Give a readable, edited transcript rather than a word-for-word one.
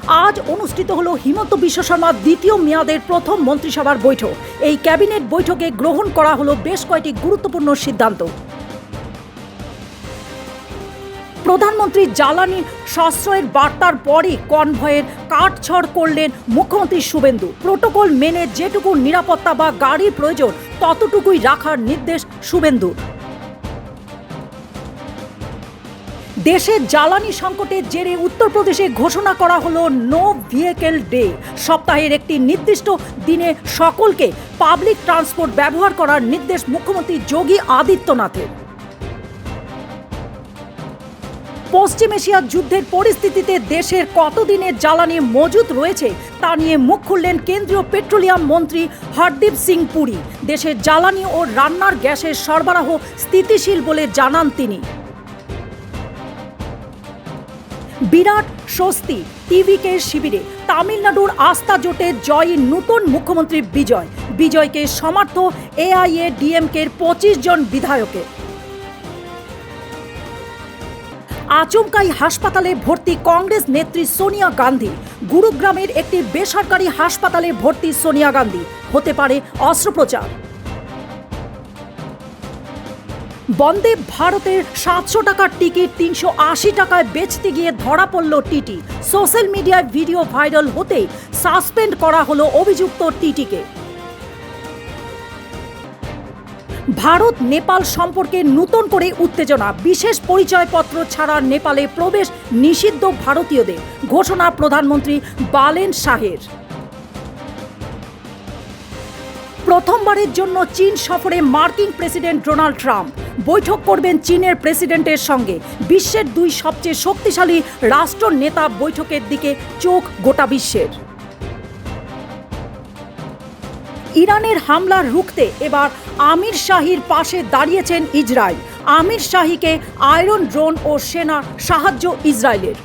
আজ অনুষ্ঠিত হলো হিমন্ত বিশ্ব শর্মার দ্বিতীয় মেয়াদের প্রথম মন্ত্রিসভার বৈঠক। এই ক্যাবিনেট বৈঠকে গ্রহণ করা হলো বেশ কয়েকটি গুরুত্বপূর্ণ সিদ্ধান্ত। প্রধানমন্ত্রী জ্বালানি সাশ্রয়ের বার্তার পরই কনভয়ের কাটছড় করলেন মুখ্যমন্ত্রী শুভেন্দু। প্রোটোকল মেনে যেটুকু নিরাপত্তা বা গাড়ির প্রয়োজন ততটুকুই রাখার নির্দেশ শুভেন্দুর। দেশের জ্বালানি সংকটের জেরে উত্তরপ্রদেশে ঘোষণা করা হলো নো ভেহিকেল ডে। সপ্তাহের একটি নির্দিষ্ট দিনে সকলকে পাবলিক ট্রান্সপোর্ট ব্যবহার করার নির্দেশ মুখ্যমন্ত্রী যোগী আদিত্যনাথের। পশ্চিম এশিয়ার যুদ্ধের পরিস্থিতিতে দেশের কতদিনের জ্বালানি মজুত রয়েছে তা নিয়ে মুখ খুললেন কেন্দ্রীয় পেট্রোলিয়াম মন্ত্রী হরদীপ সিং পুরী। দেশের জ্বালানি ও রান্নার গ্যাসের সরবরাহ স্থিতিশীল বলে জানান তিনি। বিরাট স্বস্তি টিভিকে শিবিরে। তামিলনাড়ুর আস্থা জোটে জয়ী নতুন মুখ্যমন্ত্রী বিজয়। বিজয়কে সমর্থ এআইএডিএমকের 25 জন বিধায়কের। আচমকাই হাসপাতালে ভর্তি কংগ্রেস নেত্রী সোনিয়া গান্ধী। গুরুগ্রামের একটি বেসরকারি হাসপাতালে ভর্তি সোনিয়া গান্ধী। হতে পারে অস্ত্রোপচার। বন্দে ভারতের 700 টাকার টিকিট 380 টাকায় বেচতে গিয়ে ধরা পড়ল টিটি। সোশ্যাল মিডিয়ায় ভিডিও ভাইরাল হতেই সাসপেন্ড করা হলো অভিযুক্ত টিটিকে। ভারত নেপাল সম্পর্কে নতুন করে উত্তেজনা। বিশেষ পরিচয়পত্র ছাড়া নেপালে প্রবেশ নিষিদ্ধ ভারতীয়দের। ঘোষণা প্রধানমন্ত্রী বালেন শাহের। প্রথমবারের জন্য চীন সফরে মার্কিন প্রেসিডেন্ট ডোনাল্ড ট্রাম্প। বৈঠক করবেন চীনের প্রেসিডেন্টের সঙ্গে। বিশ্বের দুই সবচেয়ে শক্তিশালী রাষ্ট্র নেতা বৈঠকের দিকে চোখ গোটা বিশ্বের। ইরানের হামলা রুখতে এবার আমির শাহির পাশে দাঁড়িয়েছেন ইসরায়েল। আমির শাহিকে আয়রন ড্রোন ও সেনা সাহায্য ইসরায়েলের।